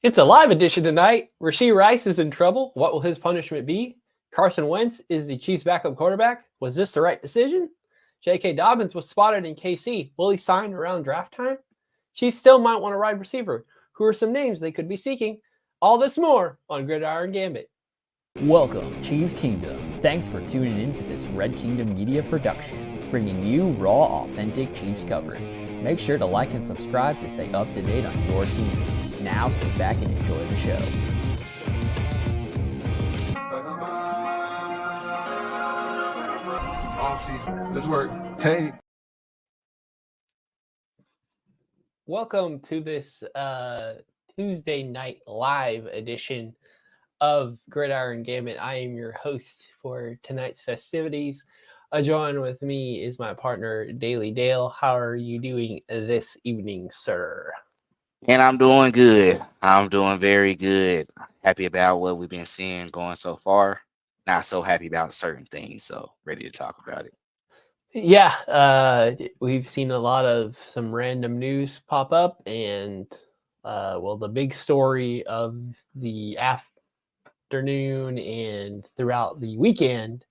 It's a live edition tonight. Rashee Rice is in trouble. What will his punishment be? Carson Wentz is the Chiefs' backup quarterback. Was this the right decision? J.K. Dobbins was spotted in KC. Will he sign around draft time? Chiefs still might want a wide receiver. Who are some names they could be seeking? All this more on Gridiron Gambit. Welcome, Chiefs Kingdom. Thanks for tuning in to this Red Kingdom Media production, bringing you raw, authentic Chiefs coverage. Make sure to like and subscribe to stay up to date on your team. Now sit back and enjoy the show. Let's work. Hey. Welcome to this Tuesday night live edition of Gridiron Gambit. I am your host for tonight's festivities. Joined with me is my partner, Daily Dale. How are you doing this evening, sir? And I'm doing good. I'm doing very good. Happy about what we've been seeing going so far. Not so happy about certain things, so ready to talk about it. Yeah, we've seen a lot of some random news pop up, and the big story of the afternoon and throughout the weekend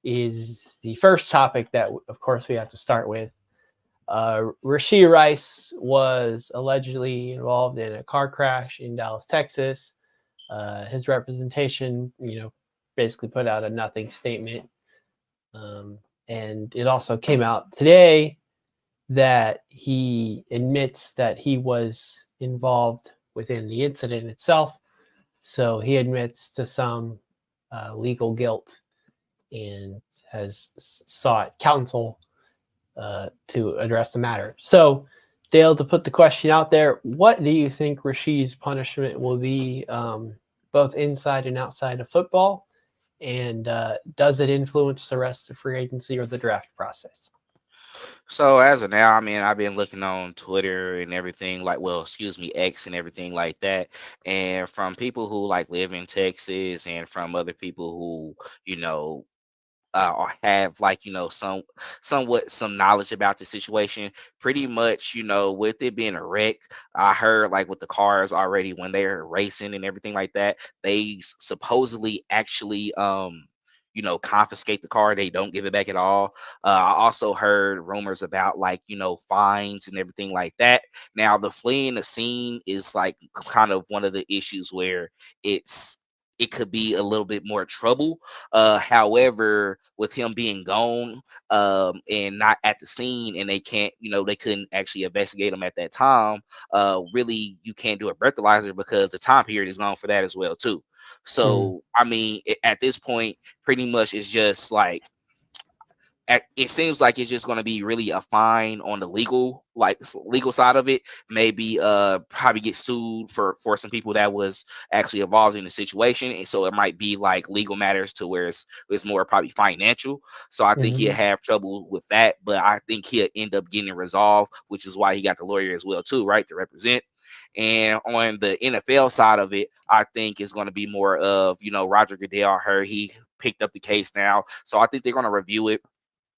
is the first topic that, of course, we have to start with. Rashee Rice was allegedly involved in a car crash in Dallas, Texas. His representation, basically put out a nothing statement. And it also came out today that he admits that he was involved within the incident itself. So he admits to some legal guilt and has sought counsel to address the matter. So, Dale, to put the question out there, what do you think Rashee's punishment will be, both inside and outside of football? And does it influence the rest of free agency or the draft process? So as of now, I've been looking on Twitter and everything X and everything like that. And from people who live in Texas and from other people who, or have somewhat some knowledge about the situation, pretty much, with it being a wreck, I heard with the cars already when they're racing and everything like that, they supposedly actually confiscate the car. They don't give it back at all. I also heard rumors about fines and everything like that. Now the fleeing the scene is kind of one of the issues where it could be a little bit more trouble. However, with him being gone and not at the scene, and they couldn't actually investigate him at that time, really, you can't do a breathalyzer because the time period is gone for that as well, too. So, at this point, pretty much it's just it seems like it's just going to be really a fine on the legal side of it. Maybe probably get sued for some people that was actually involved in the situation, and so it might be legal matters to where it's more probably financial. So I think he'll have trouble with that, but I think he'll end up getting it resolved, which is why he got the lawyer as well too, right, to represent. And on the NFL side of it, I think it's going to be more of, Roger Goodell. He picked up the case now, so I think they're going to review it.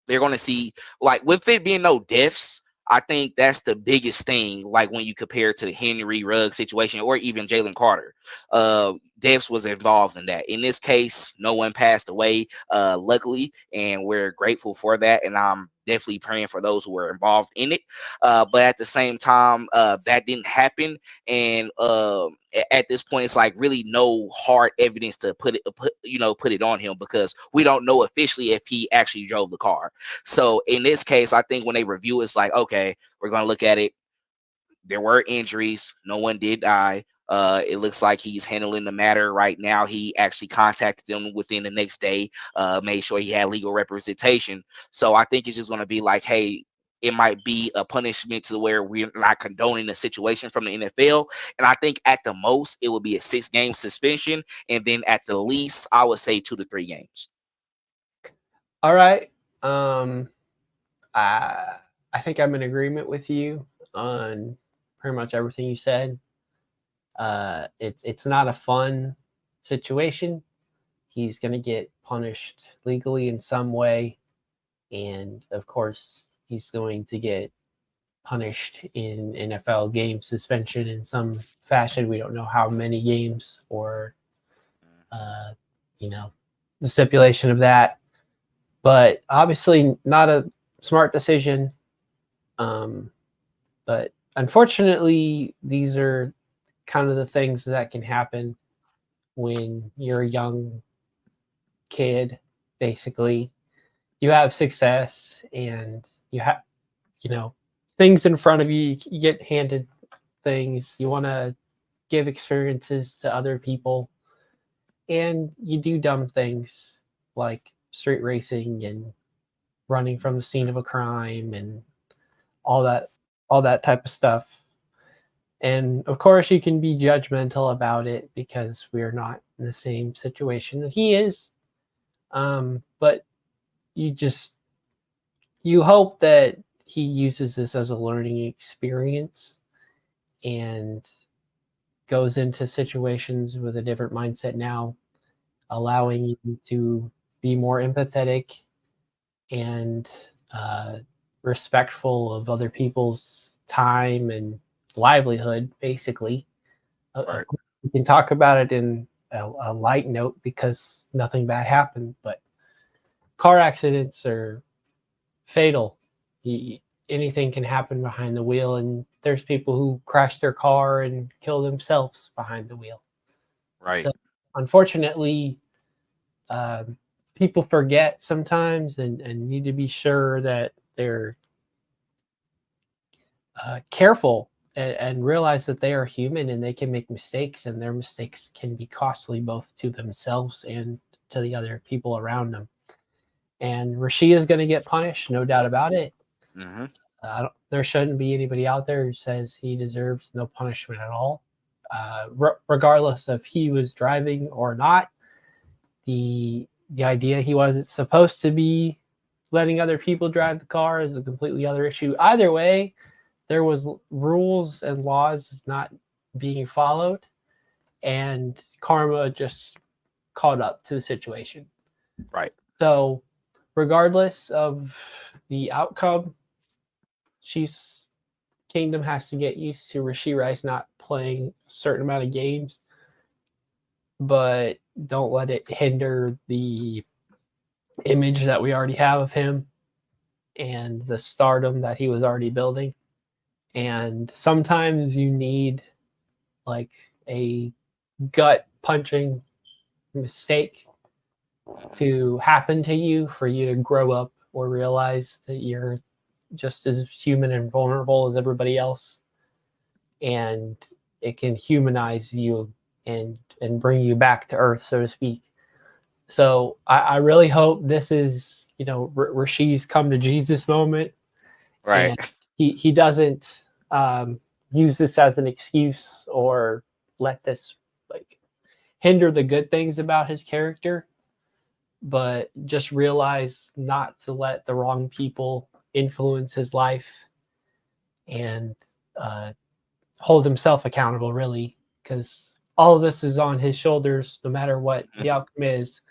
They're going to see, with it being no deaths, I think that's the biggest thing, when you compare it to the Henry Ruggs situation or even Jalen Carter. Deaths was involved in that. In this case, no one passed away, luckily, and we're grateful for that. And I'm definitely praying for those who were involved in it. But at the same time, that didn't happen. And at this point, it's really no hard evidence to put it on him, because we don't know officially if he actually drove the car. So in this case, I think when they review, it's okay, we're going to look at it. There were injuries. No one did die. It looks like he's handling the matter right now. He actually contacted them within the next day, made sure he had legal representation. So I think it's just going to be hey, it might be a punishment to where we're not condoning the situation from the NFL. And I think at the most, it would be a 6-game suspension. And then at the least, I would say 2 to 3 games. All right. I think I'm in agreement with you on pretty much everything you said. It's not a fun situation. He's going to get punished legally in some way, and of course he's going to get punished in NFL game suspension in some fashion. We don't know how many games or, the stipulation of that. But obviously not a smart decision. But unfortunately, these are kind of the things that can happen when you're a young kid. Basically, you have success and you have, things in front of you. You get handed things. You want to give experiences to other people, and you do dumb things like street racing and running from the scene of a crime and all that type of stuff. And of course, you can be judgmental about it because we are not in the same situation that he is. But you hope that he uses this as a learning experience and goes into situations with a different mindset now, allowing you to be more empathetic and respectful of other people's time and livelihood, basically. Right. We can talk about it in a light note because nothing bad happened, but car accidents are fatal. Anything can happen behind the wheel, and there's people who crash their car and kill themselves behind the wheel. Right. So unfortunately, people forget sometimes and need to be sure that they're careful and realize that they are human and they can make mistakes, and their mistakes can be costly both to themselves and to the other people around them. And Rashee is going to get punished, no doubt about it. Mm-hmm. There shouldn't be anybody out there who says he deserves no punishment at all, regardless of he was driving or not. The idea he wasn't supposed to be letting other people drive the car is a completely other issue. Either way, there was rules and laws not being followed, and karma just caught up to the situation. Right. So regardless of the outcome, Chiefs Kingdom has to get used to Rashee Rice not playing a certain amount of games, but don't let it hinder the image that we already have of him and the stardom that he was already building. And sometimes you need like a gut punching mistake to happen to you for you to grow up or realize that you're just as human and vulnerable as everybody else, and it can humanize you and bring you back to earth, so to speak. So I really hope this is, Rashee's come to Jesus moment. Right. And he doesn't use this as an excuse or let this hinder the good things about his character, but just realize not to let the wrong people influence his life and hold himself accountable, really, because all of this is on his shoulders. No matter what the outcome is,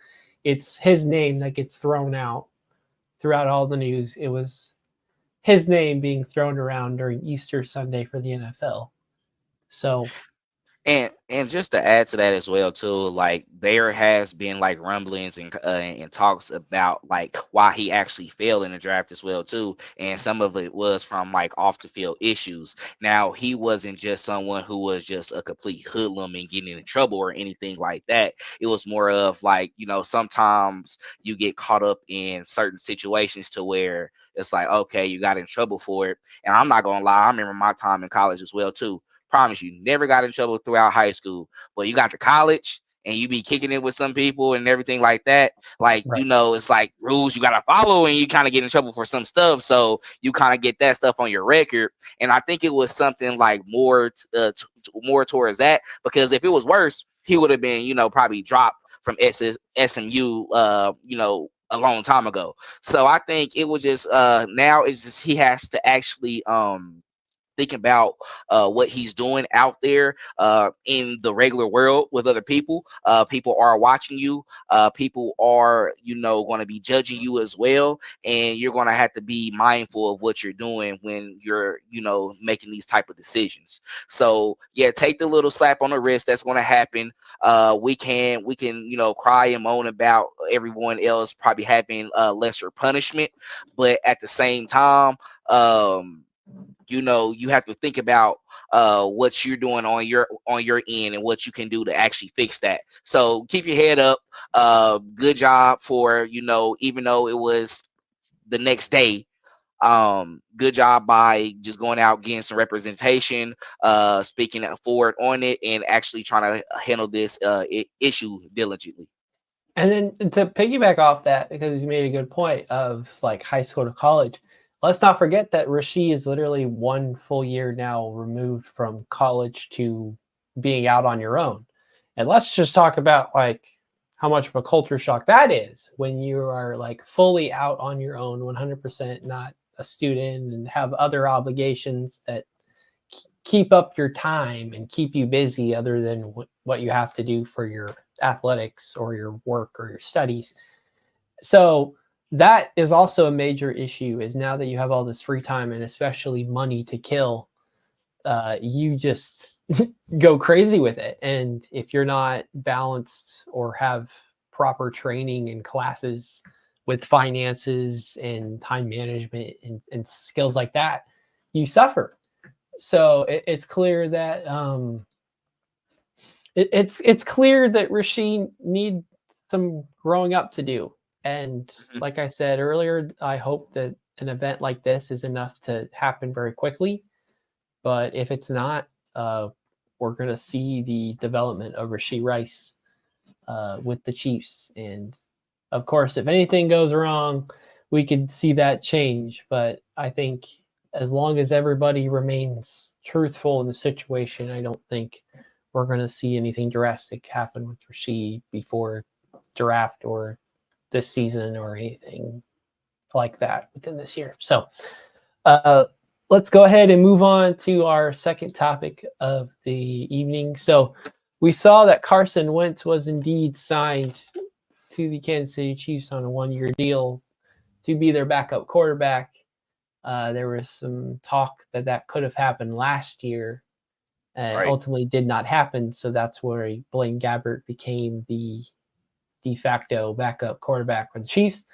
it's his name that gets thrown out throughout all the news. It was his name being thrown around during Easter Sunday for the NFL. So And just to add to that as well too, like there has been like rumblings and talks about like why he actually failed in the draft as well too, and some of it was from like off the field issues. Now he wasn't just someone who was just a complete hoodlum and getting in trouble or anything like that. It was more of like, sometimes you get caught up in certain situations to where it's like, okay, you got in trouble for it. And I'm not gonna lie, I remember my time in college as well too. Promise you, never got in trouble throughout high school, but you got to college and you be kicking it with some people and everything like that. Like, right. It's like rules you got to follow, and you kind of get in trouble for some stuff. So you kind of get that stuff on your record. And I think it was something like more towards that, because if it was worse, he would have been, probably dropped from SMU, a long time ago. So I think it was just now it's just he has to actually thinking about what he's doing out there in the regular world with other people. People are watching you. People are, going to be judging you as well. And you're going to have to be mindful of what you're doing when you're, making these type of decisions. So yeah, take the little slap on the wrist that's going to happen. We can, cry and moan about everyone else probably having lesser punishment, but at the same time, you have to think about what you're doing on your end and what you can do to actually fix that. So keep your head up. Good job for, even though it was the next day, good job by just going out, getting some representation, speaking forward on it, and actually trying to handle this issue diligently. And then to piggyback off that, because you made a good point of like high school to college, let's not forget that Rashee is literally 1 full year now removed from college to being out on your own. And let's just talk about like how much of a culture shock that is when you are like fully out on your own, 100% not a student, and have other obligations that keep up your time and keep you busy other than what you have to do for your athletics or your work or your studies. So that is also a major issue, is now that you have all this free time and especially money to kill, you just go crazy with it. And if you're not balanced or have proper training and classes with finances and time management and skills like that, you suffer. So it's clear that it's clear that Rashee need some growing up to do. And like I said earlier, I hope that an event like this is enough to happen very quickly. But if it's not, we're going to see the development of Rashee Rice with the Chiefs. And of course, if anything goes wrong, we could see that change. But I think as long as everybody remains truthful in the situation, I don't think we're going to see anything drastic happen with Rashee before draft or this season or anything like that within this year. So let's go ahead and move on to our second topic of the evening. So we saw that Carson Wentz was indeed signed to the Kansas City Chiefs on a 1-year deal to be their backup quarterback. There was some talk that could have happened last year, and Right. ultimately did not happen. So that's where Blaine Gabbert became the de facto backup quarterback for the Chiefs.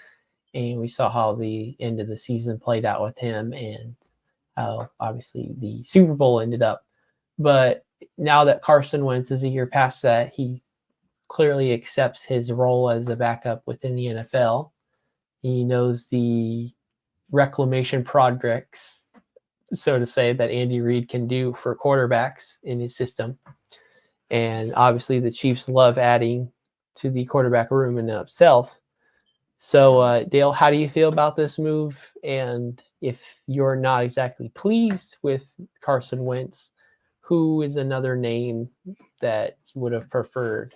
And we saw how the end of the season played out with him and how obviously the Super Bowl ended up. But now that Carson Wentz is a year past that, he clearly accepts his role as a backup within the NFL. He knows the reclamation projects, so to say, that Andy Reid can do for quarterbacks in his system. And obviously the Chiefs love adding to the quarterback room in itself. So Dale, how do you feel about this move? And if you're not exactly pleased with Carson Wentz, who is another name that you would have preferred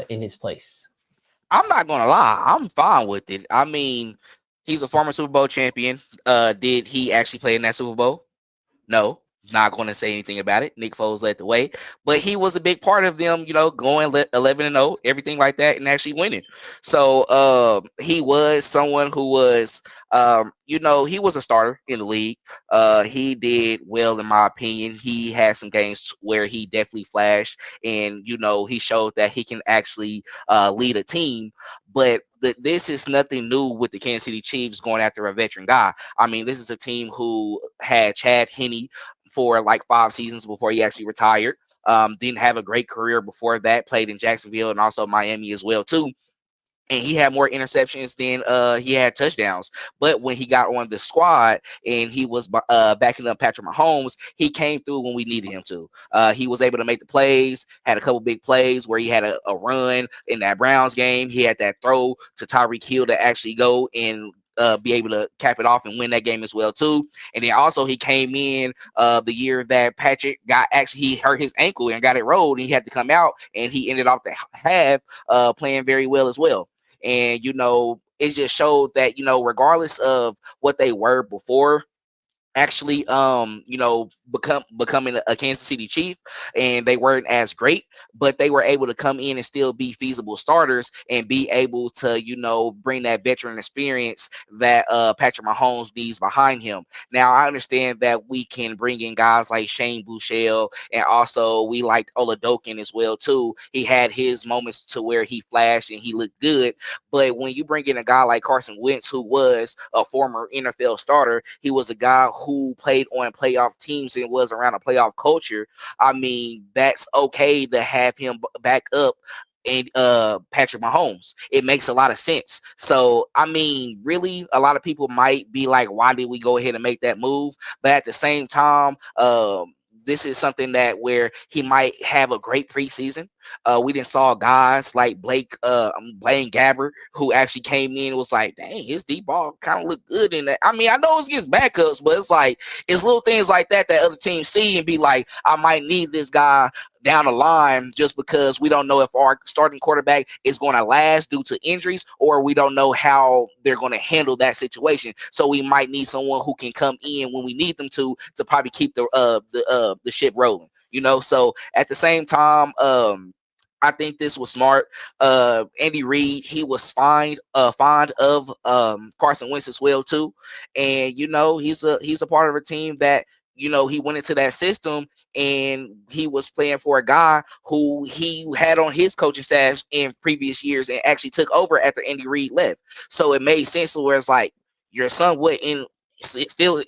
in his place? I'm not gonna lie, I'm fine with it. I mean, he's a former Super Bowl champion. Did he actually play in that Super Bowl? No, not going to say anything about it. Nick Foles led the way, but he was a big part of them, going 11-0, everything like that, and actually winning. So he was someone who was, he was a starter in the league. He did well, in my opinion. He had some games where he definitely flashed, and he showed that he can actually lead a team. But this is nothing new with the Kansas City Chiefs going after a veteran guy. I mean, this is a team who had Chad Henne for like 5 seasons before he actually retired. Didn't have a great career before that. Played in Jacksonville and also Miami as well too. And he had more interceptions than he had touchdowns. But when he got on the squad and he was backing up Patrick Mahomes, he came through when we needed him to. He was able to make the plays, had a couple big plays where he had a run in that Browns game. He had that throw to Tyreek Hill to actually go and be able to cap it off and win that game as well too. And then also he came in the year that Patrick he hurt his ankle and got it rolled, and he had to come out, and he ended off the half playing very well as well. And it just showed that regardless of what they were before, actually becoming a Kansas City Chief, and they weren't as great, but they were able to come in and still be feasible starters and be able to bring that veteran experience that Patrick Mahomes needs behind him. Now I understand that we can bring in guys like Shane Buechele, and also we liked Oladokin as well too. He had his moments to where he flashed and he looked good, but when you bring in a guy like Carson Wentz, who was a former NFL starter, he was a guy who played on playoff teams and was around a playoff culture. I mean, that's okay to have him back up and Patrick Mahomes. It makes a lot of sense. So I mean, really, a lot of people might be like, why did we go ahead and make that move? But at the same time, this is something that where he might have a great preseason. We didn't saw guys like Blaine Gabbert, who actually came in and was like, dang, his deep ball kind of looked good in that. I mean, I know it's against backups, but it's like it's little things like that other teams see and be like, I might need this guy down the line, just because we don't know if our starting quarterback is going to last due to injuries, or we don't know how they're going to handle that situation. So we might need someone who can come in when we need them to probably keep the ship rolling. So at the same time, I think this was smart. Andy Reid, he was fond of Carson Wentz as well too, and he's a part of a team that he went into that system and he was playing for a guy who he had on his coaching staff in previous years and actually took over after Andy Reid left. So it made sense where it's like you're somewhat in still.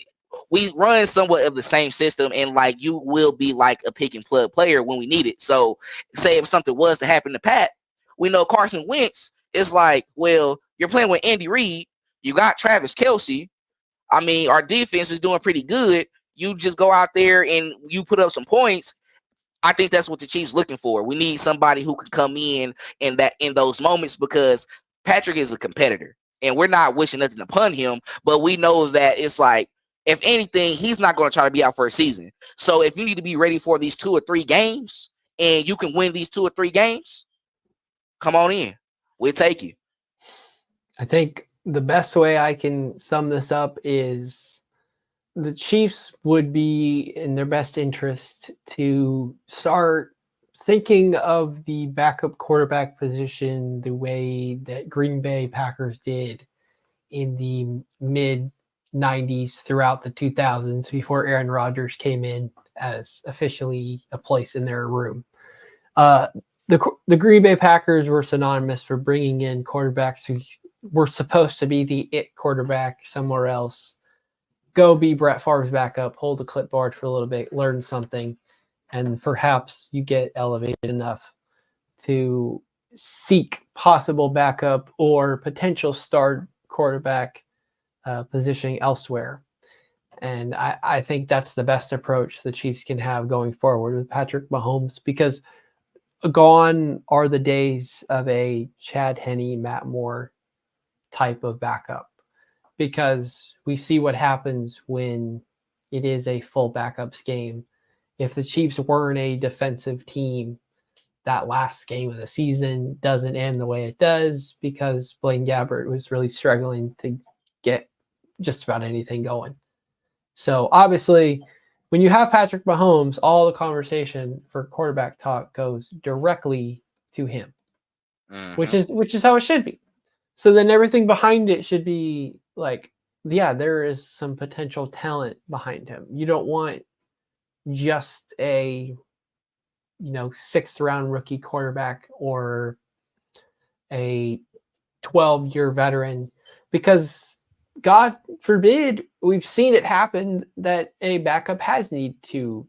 We run somewhat of the same system, and like you will be like a pick and plug player when we need it. So say if something was to happen to Pat, we know Carson Wentz is like, well, you're playing with Andy Reid. You got Travis Kelce. I mean, our defense is doing pretty good. You just go out there and you put up some points. I think that's what the Chiefs looking for. We need somebody who can come in those moments, because Patrick is a competitor, and we're not wishing nothing upon him, but we know that it's like, if anything, he's not going to try to be out for a season. So if you need to be ready for these 2 or 3 games and you can win these 2 or 3 games, come on in. We'll take you. I think the best way I can sum this up is the Chiefs would be in their best interest to start thinking of the backup quarterback position the way that Green Bay Packers did in the mid-90s throughout the 2000s before Aaron Rodgers came in as officially a place in their room. The Green Bay Packers were synonymous for bringing in quarterbacks who were supposed to be the it quarterback somewhere else. Go be Brett Favre's backup, hold the clipboard for a little bit, learn something, and perhaps you get elevated enough to seek possible backup or potential start quarterback positioning elsewhere. And I think that's the best approach the Chiefs can have going forward with Patrick Mahomes, because gone are the days of a Chad Henne, Matt Moore type of backup, because we see what happens when it is a full backups game. If the Chiefs weren't a defensive team, that last game of the season doesn't end the way it does because Blaine Gabbert was really struggling to get just about anything going. So obviously, when you have Patrick Mahomes, all the conversation for quarterback talk goes directly to him, which is how it should be. So then everything behind it should be like, yeah, there is some potential talent behind him. You don't want just a 6th round rookie quarterback or a 12-year veteran, because God forbid, we've seen it happen that a backup has need to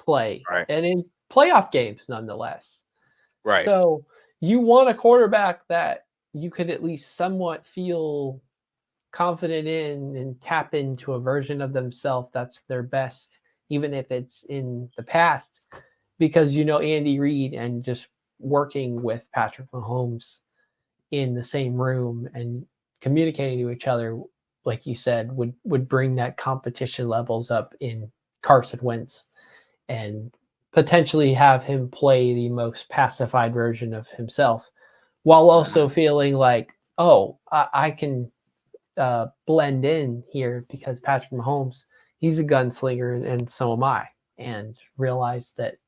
play, right, and in playoff games nonetheless. Right. So you want a quarterback that you could at least somewhat feel confident in and tap into a version of themselves that's their best, even if it's in the past, because Andy Reid and just working with Patrick Mahomes in the same room and communicating to each other, like you said, would bring that competition levels up in Carson Wentz and potentially have him play the most pacified version of himself, while also feeling like, I can blend in here because Patrick Mahomes he's a gunslinger, and so am I, and realized that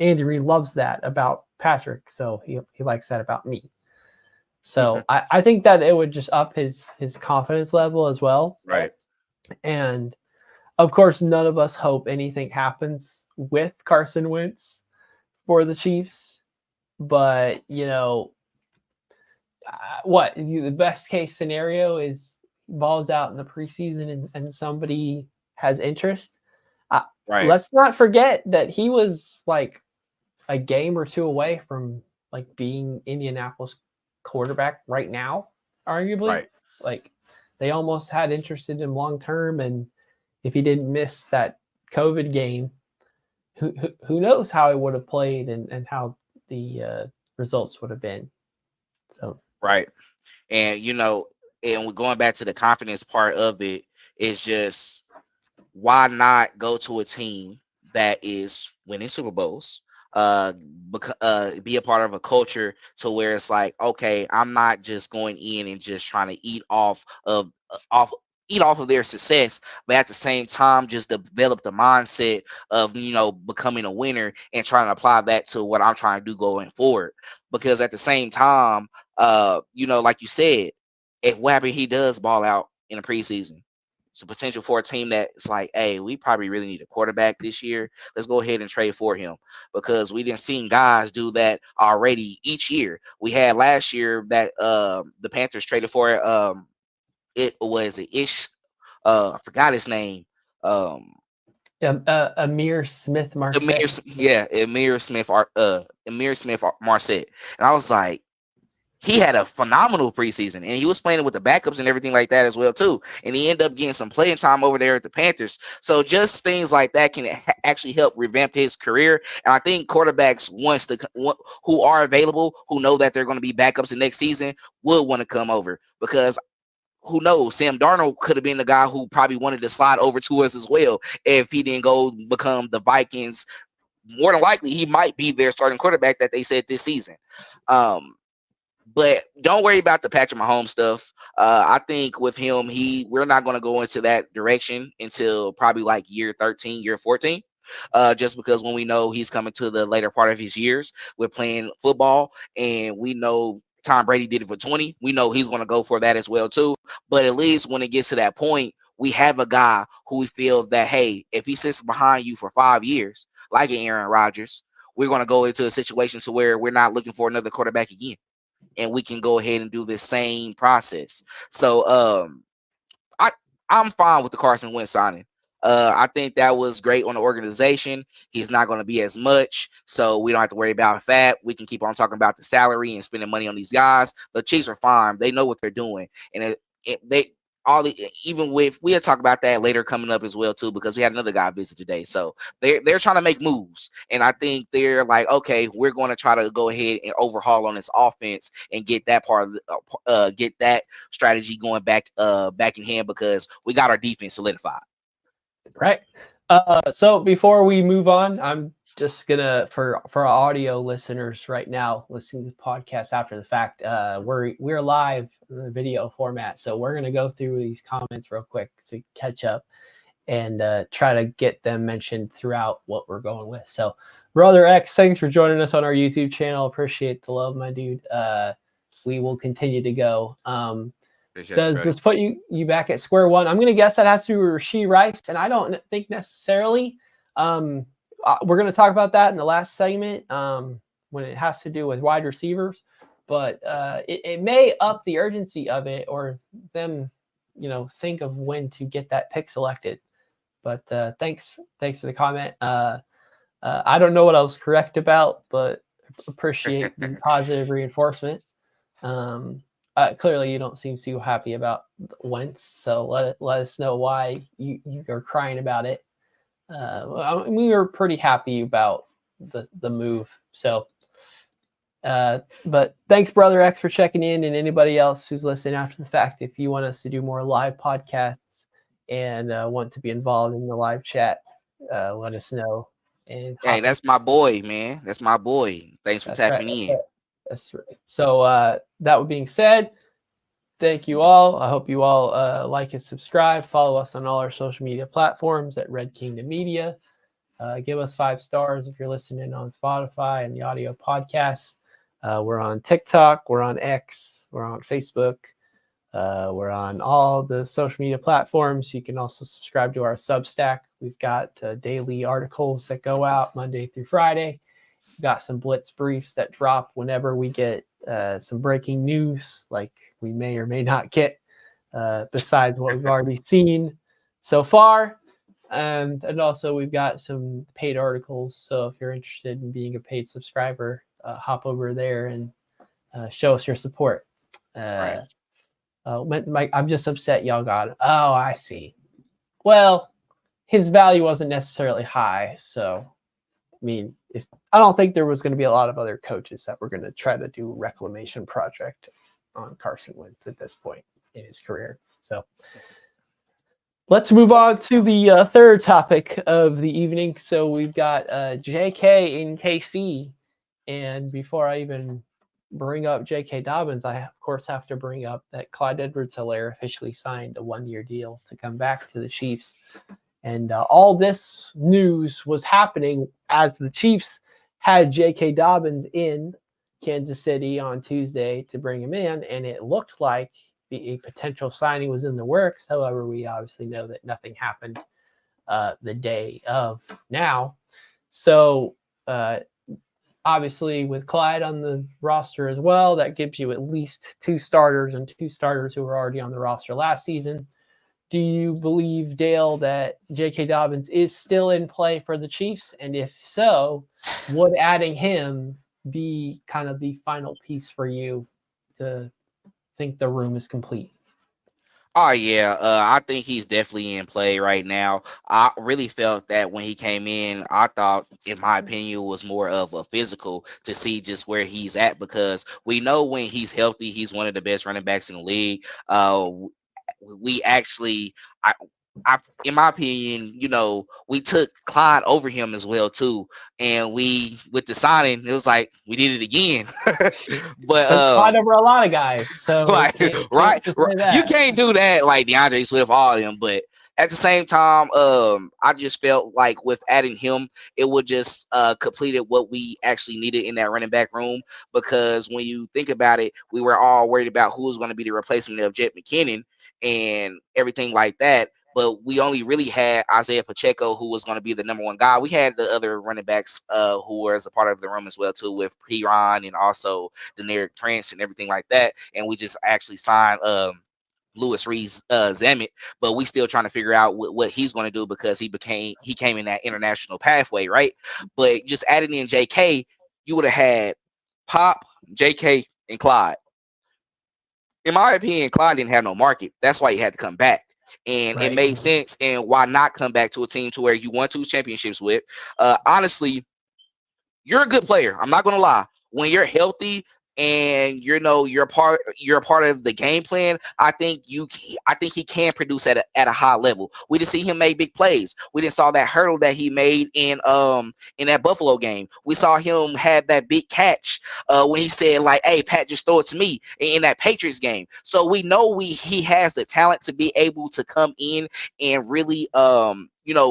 Andy Reid loves that about Patrick, so he likes that about me. So I think that it would just up his confidence level as well. Right. And of course, none of us hope anything happens with Carson Wentz for the Chiefs, but the best case scenario is balls out in the preseason and somebody has interest. Right. Let's not forget that he was like a game or two away from like being Indianapolis quarterback right now, arguably. Right. Like they almost had interest in him long term, and if he didn't miss that COVID game, who knows how he would have played and how the results would have been. So Right. And and we're going back to the confidence part of it, is just why not go to a team that is winning Super Bowls, be a part of a culture to where it's like, okay, I'm not just going in and just trying to eat off of their success, but at the same time just develop the mindset of becoming a winner and trying to apply that to what I'm trying to do going forward. Because at the same time, like you said, if what happened, he does ball out in the preseason, it's a potential for a team that's like, hey, we probably really need a quarterback this year. Let's go ahead and trade for him, because we didn't see guys do that already each year. We had last year that the Panthers traded for it was an ish. I forgot his name. Amir Smith Marset. Amir Smith Marset. And I was like, he had a phenomenal preseason, and he was playing with the backups and everything like that as well too. And he ended up getting some playing time over there at the Panthers. So just things like that can actually help revamp his career. And I think quarterbacks who are available, who know that they're going to be backups the next season, would want to come over, because who knows, Sam Darnold could have been the guy who probably wanted to slide over to us as well if he didn't go become the Vikings. More than likely, he might be their starting quarterback that they said this season. But don't worry about the Patrick Mahomes stuff. I think with him, we're not going to go into that direction until probably like year 13, year 14. Just because when we know he's coming to the later part of his years with playing football, and we know Tom Brady did it for 20, we know he's going to go for that as well too. But at least when it gets to that point, we have a guy who we feel that, hey, if he sits behind you for 5 years, like an Aaron Rodgers, we're going to go into a situation to where we're not looking for another quarterback again, and we can go ahead and do the same process. So I'm fine with the Carson Wentz signing. I think that was great on the organization. He's not going to be as much, so we don't have to worry about that. We can keep on talking about the salary and spending money on these guys. The Chiefs are fine. They know what they're doing, and we'll talk about that later coming up as well too, because we had another guy visit today. So they're trying to make moves, and I think they're like, okay, we're going to try to go ahead and overhaul on this offense and get that part of get that strategy going back in hand, because we got our defense solidified. Right. So before we move on, I'm just gonna, for our audio listeners right now listening to the podcast after the fact, we're live in the video format, so we're gonna go through these comments real quick to catch up and try to get them mentioned throughout what we're going with. So Brother X, thanks for joining us on our YouTube channel. Appreciate the love, my dude. We will continue to go. Does this put you back at square one? I'm going to guess that has to do with Rashee Rice, and I don't think necessarily. We're going to talk about that in the last segment when it has to do with wide receivers, but it may up the urgency of it, or them, think of when to get that pick selected. But thanks for the comment. I don't know what I was correct about, but appreciate the positive reinforcement. Clearly, you don't seem too happy about Wentz, so let us know why you are crying about it. We were pretty happy about the move. So, but thanks, Brother X, for checking in, and anybody else who's listening after the fact. If you want us to do more live podcasts and want to be involved in the live chat, let us know. And hey, that's my boy, man. That's my boy. Thanks for tapping in. That's right. So that being said, Thank you all. I hope you all like and subscribe. Follow us on all our social media platforms at Red Kingdom Media. Give us 5 stars if you're listening on Spotify and the audio podcast. We're on TikTok. We're on X. We're on Facebook. We're on all the social media platforms. You can also subscribe to our Substack. We've got daily articles that go out Monday through Friday. We've got some blitz briefs that drop whenever we get some breaking news, like we may or may not get, besides what we've already seen so far. And also we've got some paid articles. So if you're interested in being a paid subscriber, hop over there and show us your support. Right. Mike, I'm just upset y'all got it. Oh, I see. Well, his value wasn't necessarily high. So, I mean, I don't think there was going to be a lot of other coaches that were going to try to do a reclamation project on Carson Wentz at this point in his career. So let's move on to the third topic of the evening. So we've got JK in KC. And before I even bring up J.K. Dobbins, I, of course, have to bring up that Clyde Edwards-Helaire officially signed a 1-year deal to come back to the Chiefs. And all this news was happening as the Chiefs had J.K. Dobbins in Kansas City on Tuesday to bring him in, and it looked like a potential signing was in the works. However, we obviously know that nothing happened the day of now. So, obviously, with Clyde on the roster as well, that gives you at least 2 starters and 2 starters who were already on the roster last season. Do you believe, Dale, that J.K. Dobbins is still in play for the Chiefs? And if so, would adding him be kind of the final piece for you to think the room is complete? Oh yeah, I think he's definitely in play right now. I really felt that when he came in, I thought, in my opinion, was more of a physical to see just where he's at, because we know when he's healthy, he's one of the best running backs in the league. We actually, in my opinion, we took Clyde over him as well too, and with the signing, it was like we did it again. But Clyde over a lot of guys, so like, right, you can't do that like DeAndre Swift, all of them. But at the same time, I just felt like with adding him, it would just completed what we actually needed in that running back room. Because when you think about it, we were all worried about who was going to be the replacement of Jet McKinnon and everything like that. But we only really had Isaiah Pacheco, who was going to be the number 1 guy. We had the other running backs who was a part of the room as well, too, with Piron and also Deneric Prince and everything like that. And we just actually signed Lewis Rees Zammit, but we still trying to figure out what he's going to do, because he came in that international pathway, right? But just adding in JK, you would have had Pop, JK, and Clyde. In my opinion, Clyde didn't have no market. That's why he had to come back. And It made sense. And why not come back to a team to where you won 2 championships with? Honestly, you're a good player. I'm not going to lie. When you're healthy and you're part of the game plan, I think he can produce at a high level. We didn't see him make big plays. We didn't saw that hurdle that he made in that Buffalo game. We saw him have that big catch when he said, like, "Hey, Pat, just throw it to me," in that Patriots game. So we know he has the talent to be able to come in and really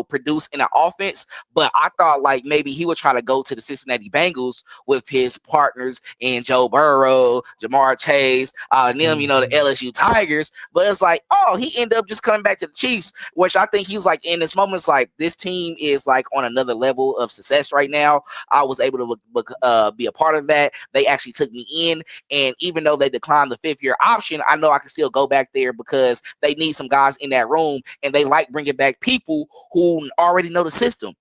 produce in an offense. But I thought like maybe he would try to go to the Cincinnati Bengals with his partners in Joe Burrow, Jamar Chase, the LSU Tigers. But it's like, oh, he ended up just coming back to the Chiefs, which I think he was like, in this moment, it's like, this team is like on another level of success right now. I was able to be a part of that. They actually took me in, and even though they declined the 5th-year option, I know I can still go back there because they need some guys in that room, and they like bringing back people who already know the system.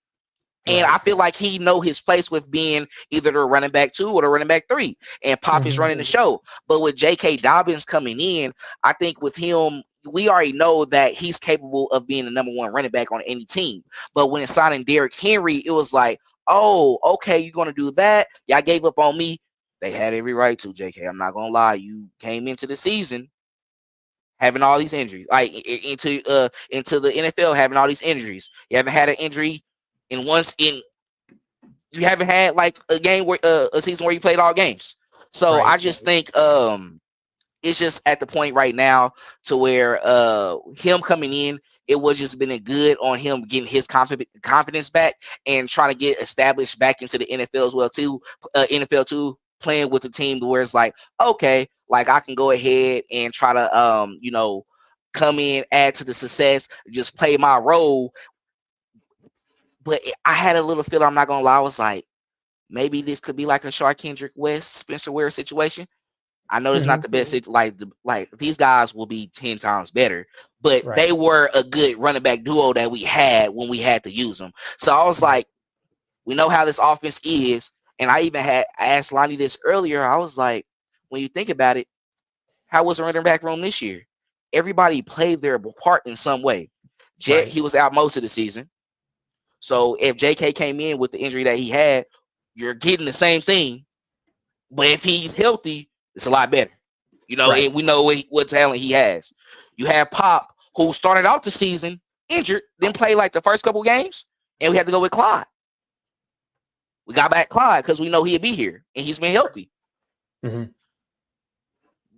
And I feel like he know his place with being either the running back 2 or the running back 3, and Pop is running the show. But with J.K. Dobbins coming in, I think with him, we already know that he's capable of being the number 1 running back on any team. But when it's signing Derrick Henry, it was like, oh, okay, you're going to do that? Y'all gave up on me. They had every right to, J.K. I'm not going to lie. You came into the season having all these injuries, like into the NFL, having all these injuries. You haven't had an injury you haven't had like a game where a season where you played all games. So I just think it's just at the point right now to where him coming in, it would just been good on him getting his confidence back and trying to get established back into the NFL as well too. NFL too, playing with the team where it's like, okay, like I can go ahead and try to come in, add to the success, just play my role. But I had a little feeling, I'm not gonna lie, I was like, maybe this could be like a Shark Kendrick West, Spencer Ware situation. I know it's not the best. Like these guys will be 10 times better, but they were a good running back duo that we had when we had to use them. So I was like, we know how this offense is. And I even I asked Lonnie this earlier. I was like, when you think about it, how was the running back room this year? Everybody played their part in some way. Jet, he was out most of the season. So if JK came in with the injury that he had, you're getting the same thing. But if he's healthy, it's a lot better. And we know what talent he has. You have Pop, who started out the season injured, didn't play like the first couple games, and we had to go with Clyde. We got back Clyde because we know he'd be here, and he's been healthy.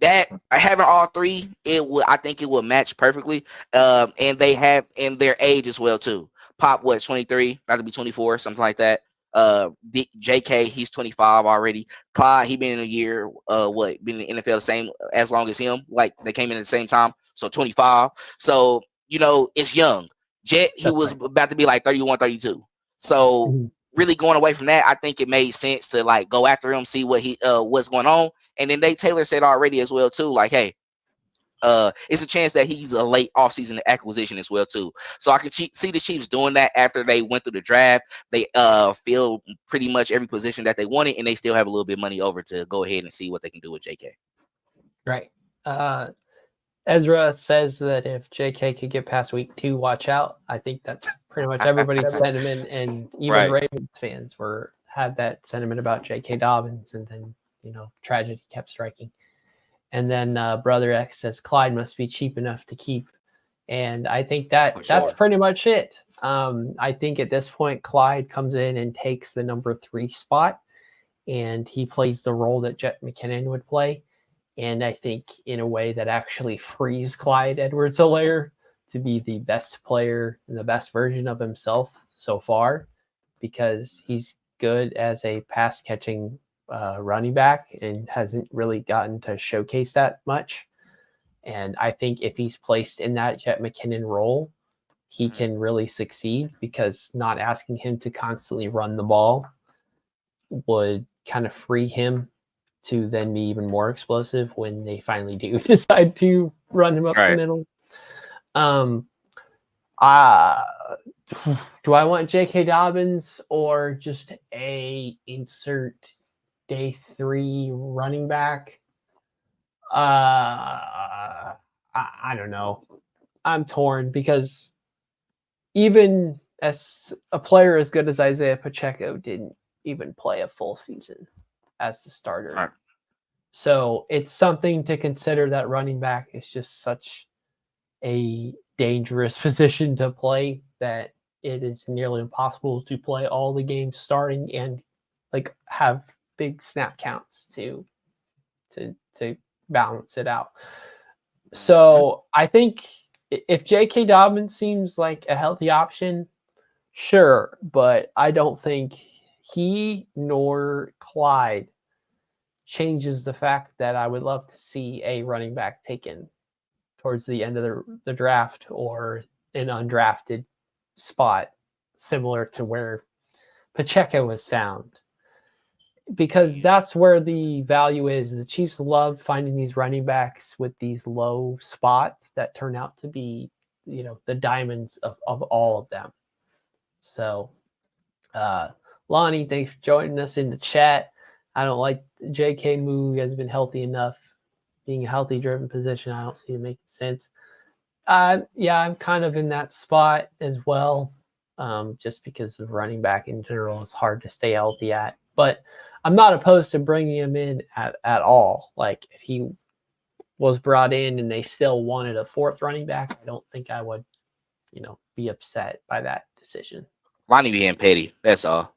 That having all three, I think it will match perfectly. And they have in their age as well too. Pop, 23, about to be 24, something like that. JK, he's 25 already. Clyde, he been in a year, been in the NFL the same as long as him. Like they came in at the same time, so 25. So it's young. Jet, he was about to be like 31, 32. So really going away from that, I think it made sense to like go after him, see what what's going on. And then Taylor said already as well too, like, hey, it's a chance that he's a late offseason acquisition as well too. So I can see the Chiefs doing that after they went through the draft. They filled pretty much every position that they wanted, and they still have a little bit of money over to go ahead and see what they can do with JK. Right. Ezra says that if JK could get past week 2, watch out. I think that's pretty much everybody's sentiment, and even Ravens fans had that sentiment about J.K. Dobbins, and then tragedy kept striking. And then Brother X says Clyde must be cheap enough to keep. And I think that's pretty much it. I think at this point, Clyde comes in and takes the number 3 spot, and he plays the role that Jet McKinnon would play. And I think in a way that actually frees Clyde Edwards-Helaire to be the best player and the best version of himself so far, because he's good as a pass-catching running back and hasn't really gotten to showcase that much. And I think if he's placed in that Jet McKinnon role, he can really succeed, because not asking him to constantly run the ball would kind of free him to then be even more explosive when they finally do decide to run him up the middle. Do I want J.K. Dobbins or just a insert day 3 running back? I don't know. I'm torn, because even as a player as good as Isaiah Pacheco didn't even play a full season as the starter. Right. So it's something to consider that running back is just such a dangerous position to play that it is nearly impossible to play all the games starting and like have big snap counts to balance it out. So I think if J.K. Dobbins seems like a healthy option, sure, but I don't think he nor Clyde changes the fact that I would love to see a running back taken towards the end of the draft or an undrafted spot similar to where Pacheco was found, because that's where the value is. The Chiefs love finding these running backs with these low spots that turn out to be, the diamonds of all of them. So, Lonnie, thanks for joining us in the chat. I don't like J.K. Moog has been healthy enough. Being a healthy driven position, I don't see it making sense. Yeah, I'm kind of in that spot as well, just because of running back in general is hard to stay healthy at. But I'm not opposed to bringing him in at all. Like, if he was brought in and they still wanted a 4th running back, I don't think I would, be upset by that decision. Lonnie being petty, that's all.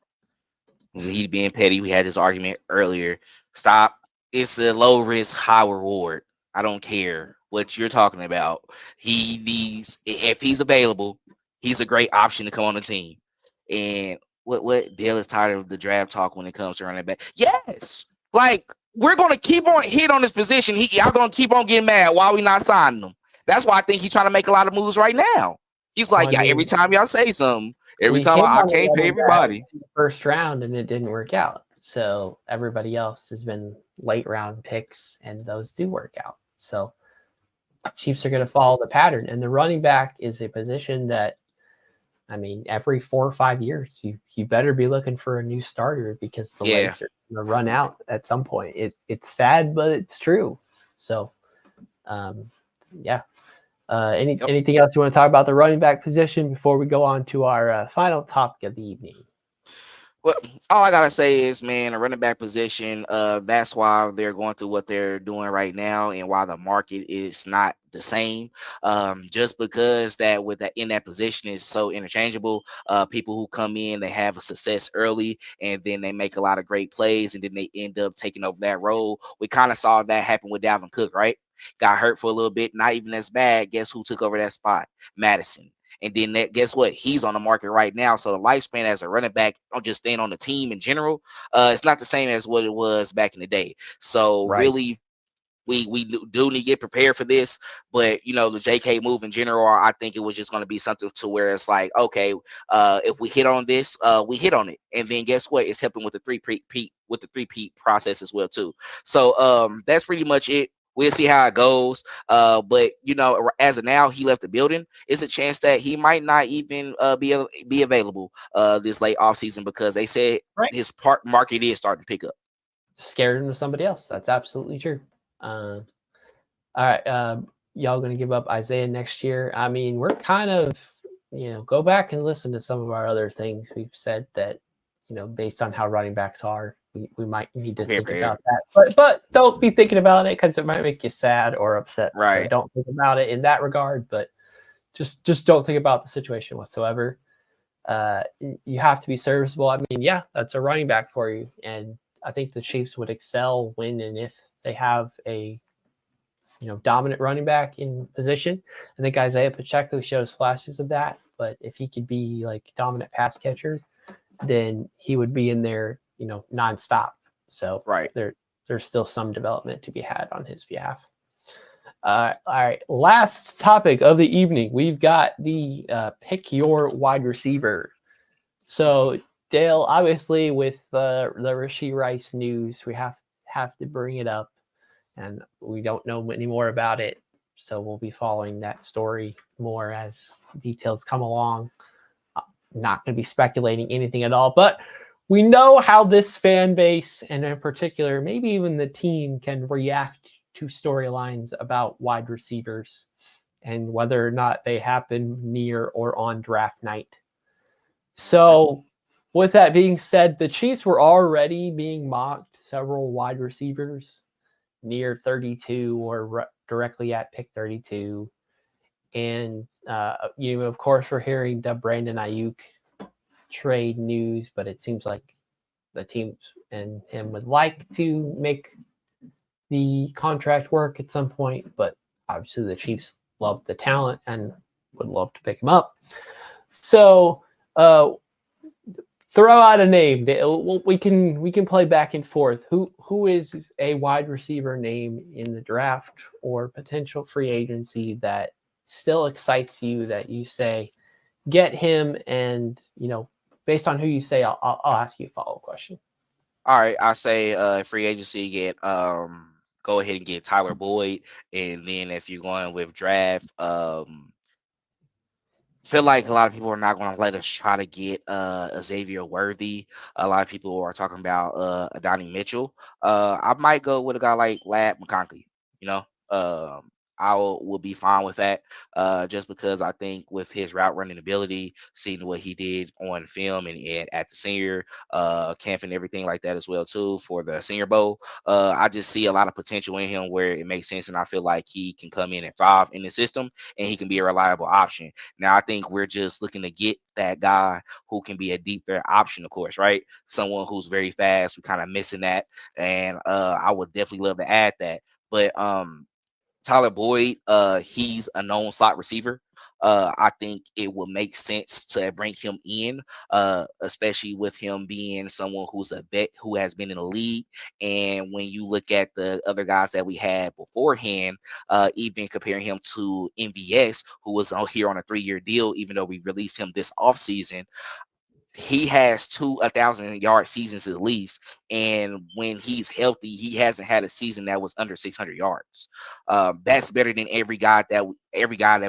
He's being petty. We had this argument earlier. Stop. It's a low risk, high reward. I don't care what you're talking about. He needs, if he's available, he's a great option to come on the team. And what Dale is tired of the draft talk when it comes to running back. Yes, like we're gonna keep on hit on this position. Y'all gonna keep on getting mad why we not signing him. That's why I think he's trying to make a lot of moves right now. He's Well, like, I yeah, every mean, time y'all say something, every we time hit I on a can't pay running back everybody. in the first round and it didn't work out. So everybody else has been late round picks, and those do work out. So Chiefs are going to follow the pattern, and the running back is a position that, I mean, every 4 or 5 years, you better be looking for a new starter because the Yeah. legs are going to run out at some point. It's sad, but it's true. So, yeah. Yep. Anything else you want to talk about the running back position before we go on to our final topic of the evening? Well, all I gotta say is, man, a running back position. That's why they're going through what they're doing right now, and why the market is not the same. Just because that with that in that position is so interchangeable. People who come in, they have a success early, and then they make a lot of great plays, and then they end up taking over that role. We kind of saw that happen with Dalvin Cook, right? Got hurt for a little bit, not even as bad. Guess who took over that spot? Madison. And then guess what? He's on the market right now. So the lifespan as a running back, I'm just staying on the team in general, it's not the same as what it was back in the day. So really, we do need to get prepared for this. But the JK move in general, I think it was just going to be something to where it's like, okay, if we hit on this, we hit on it, and then guess what? It's helping with the three-peat process as well too. So that's pretty much it. We'll see how it goes. But as of now, he left the building. It's a chance that he might not even be available this late offseason, because they said his market is starting to pick up. Scared him to somebody else. That's absolutely true. All right. Y'all going to give up Isaiah next year? I mean, we're kind of, go back and listen to some of our other things. We've said that, based on how running backs are, we might need to think about that. But don't be thinking about it, because it might make you sad or upset. Right. So don't think about it in that regard, but just don't think about the situation whatsoever. You have to be serviceable. I mean, yeah, that's a running back for you. And I think the Chiefs would excel when and if they have a dominant running back in position. I think Isaiah Pacheco shows flashes of that, but if he could be like dominant pass catcher, then he would be in there, nonstop. So there's still some development to be had on his behalf. All right, last topic of the evening. We've got the pick your wide receiver. So Dale, obviously with the Rashee Rice news, we have to bring it up, and we don't know any more about it. So we'll be following that story more as details come along. Not going to be speculating anything at all, but we know how this fan base, and in particular, maybe even the team, can react to storylines about wide receivers and whether or not they happen near or on draft night. So with that being said, the Chiefs were already being mocked several wide receivers near 32 or directly at pick 32. And, of course, we're hearing the Brandon Aiyuk trade news, but it seems like the teams and him would like to make the contract work at some point, but obviously the Chiefs love the talent and would love to pick him up. So throw out a name. We can play back and forth. Who is a wide receiver name in the draft or potential free agency that still excites you, that you say, get him, and based on who you say, I'll ask you a follow-up question. All right, I say free agency, get go ahead and get Tyler Boyd, and then if you're going with draft, feel like a lot of people are not going to let us try to get Xavier Worthy. A lot of people are talking about Adonai Mitchell. I might go with a guy like Lad McConkey. I will be fine with that, just because I think with his route running ability, seeing what he did on film and at the senior camp and everything like that as well too for the Senior Bowl, I just see a lot of potential in him where it makes sense, and I feel like he can come in and thrive in the system, and he can be a reliable option. Now, I think we're just looking to get that guy who can be a deep threat option, of course, right? Someone who's very fast. We're kind of missing that, and I would definitely love to add that. But Tyler Boyd, he's a known slot receiver. I think it would make sense to bring him in, especially with him being someone who's a vet who has been in the league. And when you look at the other guys that we had beforehand, even comparing him to MVS, who was on here on a 3-year deal, even though we released him this offseason, he has 1,000-yard seasons at least, and when he's healthy, he hasn't had a season that was under 600 yards. That's better than every guy that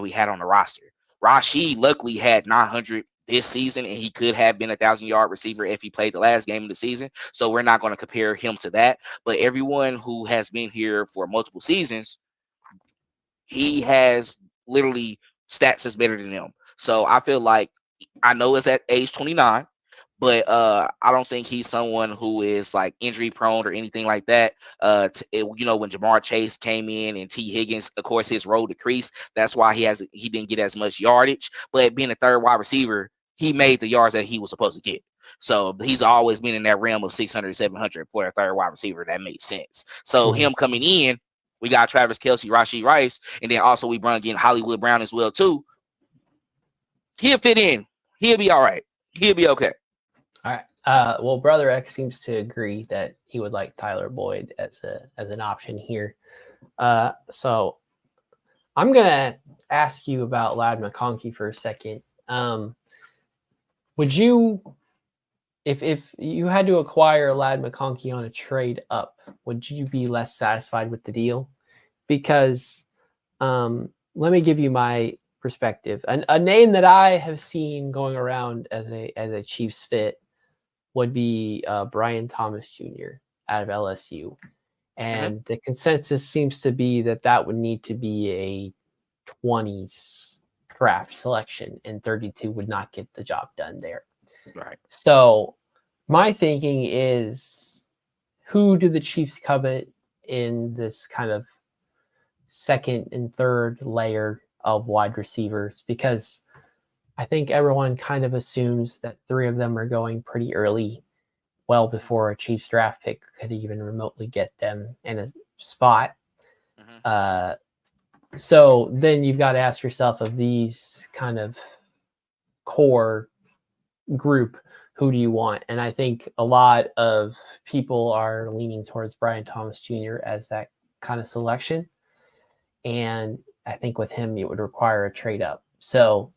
we had on the roster. Rashee luckily had 900 this season, and he could have been 1,000-yard receiver if he played the last game of the season. So we're not going to compare him to that. But everyone who has been here for multiple seasons, he has literally stats that's better than them. So I feel like, I know it's at age 29, but I don't think he's someone who is like injury prone or anything like that. When Jamar Chase came in and T. Higgins, of course, his role decreased. That's why he didn't get as much yardage. But being a third wide receiver, he made the yards that he was supposed to get. So he's always been in that realm of 600, 700 for a third wide receiver. That makes sense. So him coming in, we got Travis Kelce, Rashee Rice, and then also we brought in Hollywood Brown as well too. He'll fit in. He'll be all right. He'll be okay. All right. Well, Brother X seems to agree that he would like Tyler Boyd as an option here. So I'm gonna ask you about Ladd McConkey for a second. Would you, if you had to acquire Ladd McConkey on a trade up, would you be less satisfied with the deal? Because let me give you my perspective. A name that I have seen going around as a Chiefs fit would be Brian Thomas Jr. out of LSU. And the consensus seems to be that would need to be a 20s draft selection, and 32 would not get the job done there. Right. So my thinking is, who do the Chiefs covet in this kind of second and third layer of wide receivers? Because I think everyone kind of assumes that 3 of them are going pretty early, well before a Chiefs draft pick could even remotely get them in a spot. So then you've got to ask yourself, of these kind of core group, who do you want? And I think a lot of people are leaning towards Brian Thomas Jr. as that kind of selection. And I think with him, it would require a trade up. So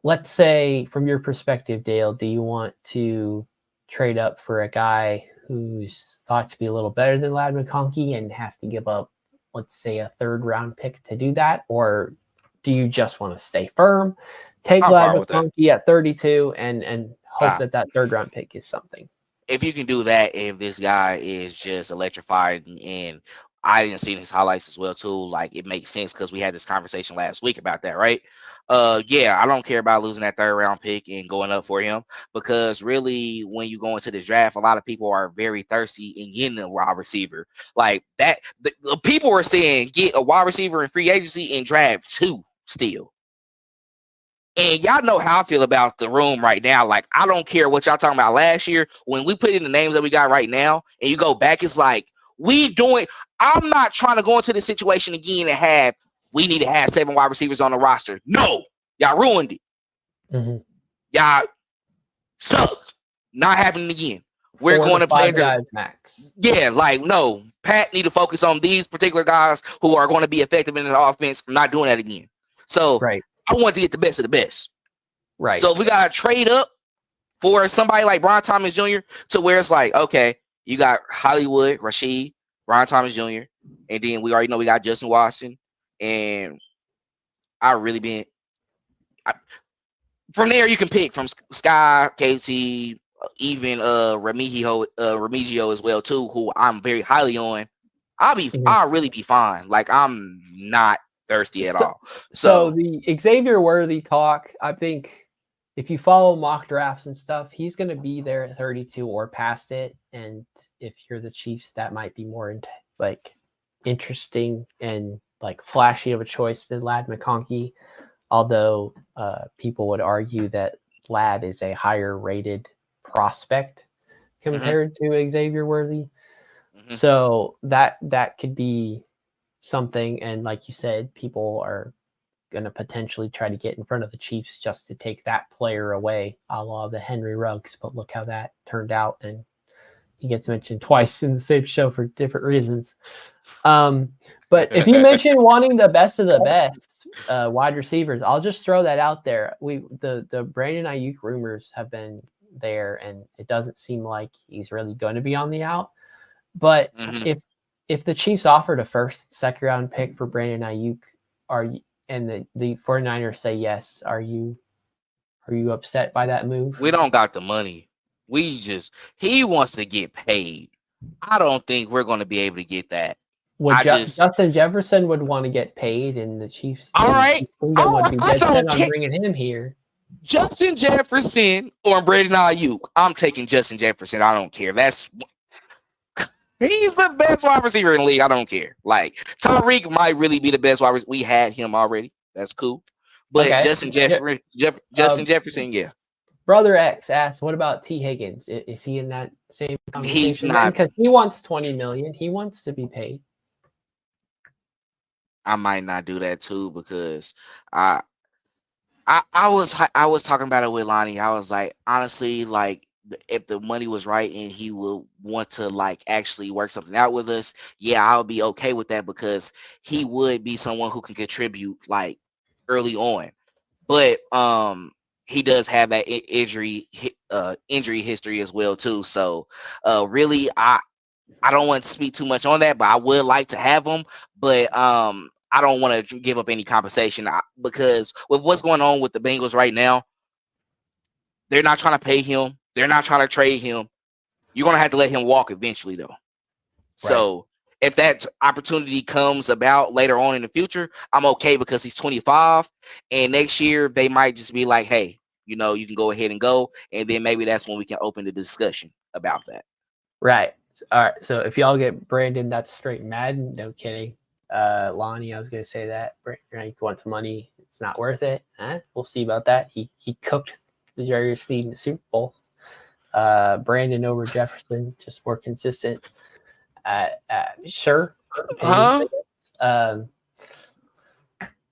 let's say, from your perspective, Dale, do you want to trade up for a guy who's thought to be a little better than Ladd McConkey and have to give up, let's say, a 3rd round pick to do that? Or do you just want to stay firm, take Ladd McConkey at 32 and hope that 3rd round pick is something? If you can do that, if this guy is just electrified, and I didn't see his highlights as well too, like, it makes sense, because we had this conversation last week about that, right? I don't care about losing that 3rd round pick and going up for him, because really, when you go into this draft, a lot of people are very thirsty in getting a wide receiver. Like that, the people are saying get a wide receiver in free agency and draft 2 still. And y'all know how I feel about the room right now. Like, I don't care what y'all talking about last year. When we put in the names that we got right now, and you go back, it's like, I'm not trying to go into this situation again and we need to have 7 wide receivers on the roster. No, y'all ruined it. Y'all sucked. Not happening again. We're going to play guys max. Yeah, like, no. Pat need to focus on these particular guys who are going to be effective in the offense. I'm not doing that again. So right. I want to get the best of the best. Right. So if we got to trade up for somebody like Brian Thomas Jr. to where it's like, okay, you got Hollywood, Rashee, Brian Thomas Jr., and then we already know we got Justin Watson, and from there you can pick from Sky, KT, even Remigio as well too, who I'm very highly on. I'll really be fine. Like, I'm not thirsty at all. So the Xavier Worthy talk, I think if you follow mock drafts and stuff, he's going to be there at 32 or past it. And if you're the Chiefs, that might be more interesting and like flashy of a choice than Ladd McConkey. Although people would argue that Ladd is a higher rated prospect compared to Xavier Worthy. So that could be something. And like you said, people are going to potentially try to get in front of the Chiefs just to take that player away, a la the Henry Ruggs. But look how that turned out. And he gets mentioned twice in the same show for different reasons. But if you mention wanting the best of the best wide receivers, I'll just throw that out there. The Brandon Aiyuk rumors have been there, and it doesn't seem like he's really going to be on the out. But if the Chiefs offered a first, second round pick for Brandon Aiyuk, and the 49ers say yes, are you upset by that move? We don't got the money. He wants to get paid. I don't think we're going to be able to get that. Justin Jefferson would want to get paid, and the Chiefs. All right. Would be dead set on bringing him here. Justin Jefferson or Brandon Aiyuk. I'm taking Justin Jefferson. I don't care. He's the best wide receiver in the league. I don't care. Like Tyreek might really be the best wide receiver. We had him already. That's cool. But okay. Justin Jefferson, yeah. Brother X asked, "What about T. Higgins? Is he in that same conversation?" He's not, because he wants $20 million. He wants to be paid. I might not do that too because I was talking about it with Lonnie. I was like, honestly, like if the money was right and he would want to like actually work something out with us, yeah, I'll be okay with that because he would be someone who can contribute like early on. But he does have that injury history as well too. So really, I don't want to speak too much on that, but I would like to have him. But I don't want to give up any compensation because with what's going on with the Bengals right now, they're not trying to pay him. They're not trying to trade him. You're going to have to let him walk eventually, though. Right. So if that opportunity comes about later on in the future, I'm okay because he's 25. And next year, they might just be like, hey, you can go ahead and go. And then maybe that's when we can open the discussion about that. Right. All right. So if y'all get Brandon, that's straight Madden. No kidding. Lonnie, I was going to say that. Brandon wants money. It's not worth it. We'll see about that. He cooked the Darius Sneed in the Super Bowl. Brandon over Jefferson, just more consistent. Sure.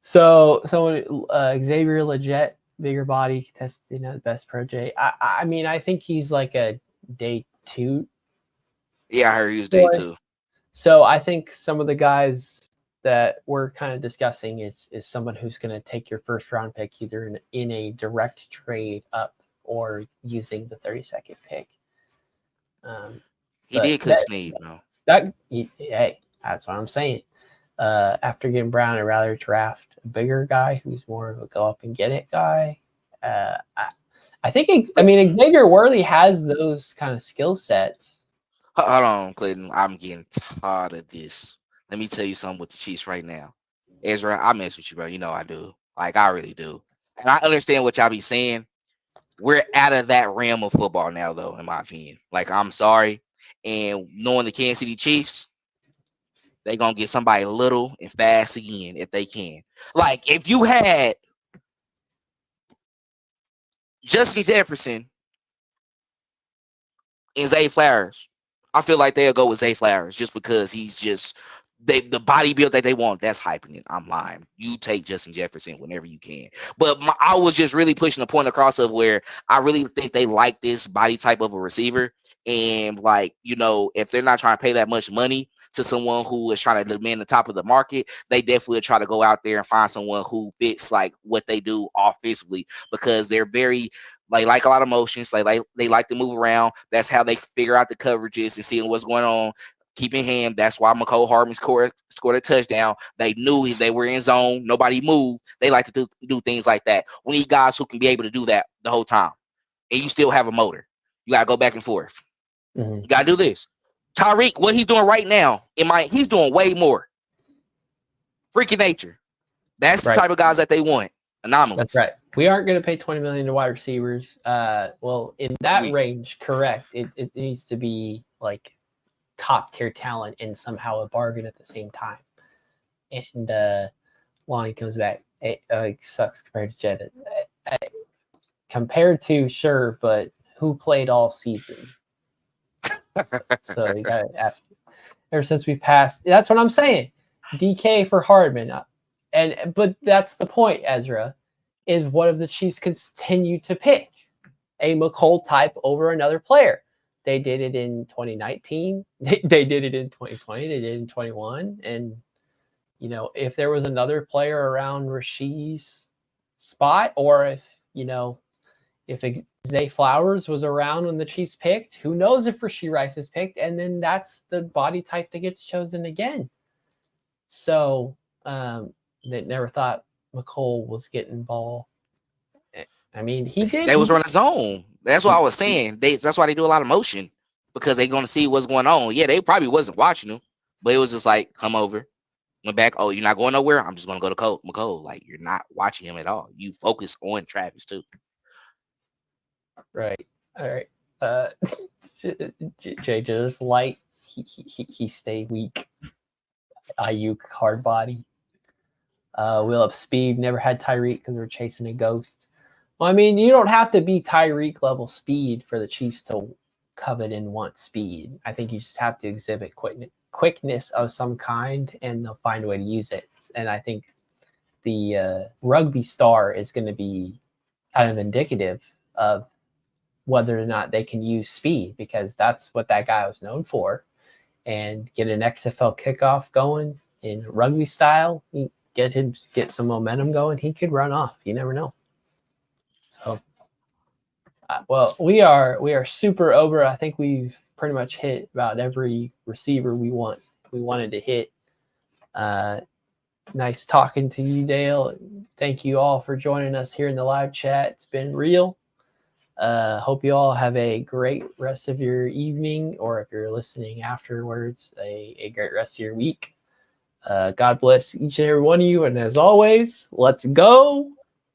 So someone Xavier Legette, bigger body, tested the best pro J. I mean, I think he's like a day 2. Yeah, I heard he was day 2. So I think some of the guys that we're kind of discussing is someone who's going to take your first round pick either in a direct trade up or using the 32nd pick. He did cook Sneed, though. Hey, that's what I'm saying. After getting Brown, I'd rather draft a bigger guy who's more of a go up and get it guy. I think Xavier Worthy has those kind of skill sets. Hold on, Clinton. I'm getting tired of this. Let me tell you something with the Chiefs right now. Ezra, I mess with you, bro. You know I do. Like, I really do. And I understand what y'all be saying. We're out of that realm of football now, though, in my opinion. Like, I'm sorry. And knowing the Kansas City Chiefs, they're going to get somebody little and fast again if they can. Like, if you had Justin Jefferson and Zay Flowers, I feel like they'll go with Zay Flowers just because he's just the body build that they want. That's hyping it. I'm lying. You take Justin Jefferson whenever you can. But I was just really pushing the point across of where I really think they like this body type of a receiver. And like, if they're not trying to pay that much money to someone who is trying to demand the top of the market, they definitely try to go out there and find someone who fits like what they do offensively because they're very like a lot of motions. Like they like to move around. That's how they figure out the coverages and seeing what's going on. Keeping hand. That's why McCole Hardman scored a touchdown. They knew they were in zone. Nobody moved. They like to do things like that. We need guys who can be able to do that the whole time. And you still have a motor. You got to go back and forth. Mm-hmm. You got to do this. Tyreek, what he's doing right now, he's doing way more. Freaking nature. That's the type of guys that they want. Anomalous. That's right. We aren't going to pay $20 million to wide receivers. Well, in that range, correct. It needs to be like top tier talent and somehow a bargain at the same time. And Lonnie comes back. It sucks compared to Jed. Compared to, sure, but who played all season? So you got to ask. Ever since we passed, that's what I'm saying. DK for Hardman. But that's the point, Ezra, is what if the Chiefs continue to pick a McColl type over another player? They did it in 2019. They did it in 2020. They did it in 21. And, if there was another player around Rashee's spot, or if Zay Flowers was around when the Chiefs picked, who knows if Rashee Rice is picked, and then that's the body type that gets chosen again. So they never thought McColl was getting ball. I mean, he did. They was running zone. That's what I was saying. That's why they do a lot of motion, because they're going to see what's going on. Yeah, they probably wasn't watching him, but it was just like, come over, went back. Oh, you're not going nowhere? I'm just going to go to McColl. Like, you're not watching him at all. You focus on Travis too. Right. All right. Jay just light. He stay weak. Aiyuk hard body. Will up speed. Never had Tyreek because we're chasing a ghost. Well, I mean, you don't have to be Tyreek level speed for the Chiefs to covet and want speed. I think you just have to exhibit quickness of some kind, and they'll find a way to use it. And I think the rugby star is going to be kind of indicative of whether or not they can use speed, because that's what that guy was known for. And get an XFL kickoff going in rugby style, get some momentum going. He could run off. You never know. So, well, we are super over. I think we've pretty much hit about every receiver we wanted to hit. Nice talking to you, Dale. Thank you all for joining us here in the live chat. It's been real. Hope you all have a great rest of your evening, or if you're listening afterwards, a great rest of your week. God bless each and every one of you. And as always, let's go.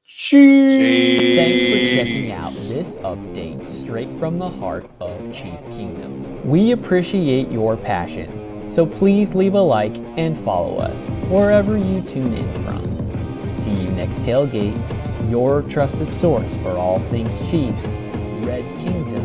Chiefs. Thanks for checking out this update straight from the heart of Chiefs Kingdom. We appreciate your passion, so please leave a like and follow us wherever you tune in from. See you next tailgate, your trusted source for all things Chiefs, Red Kingdom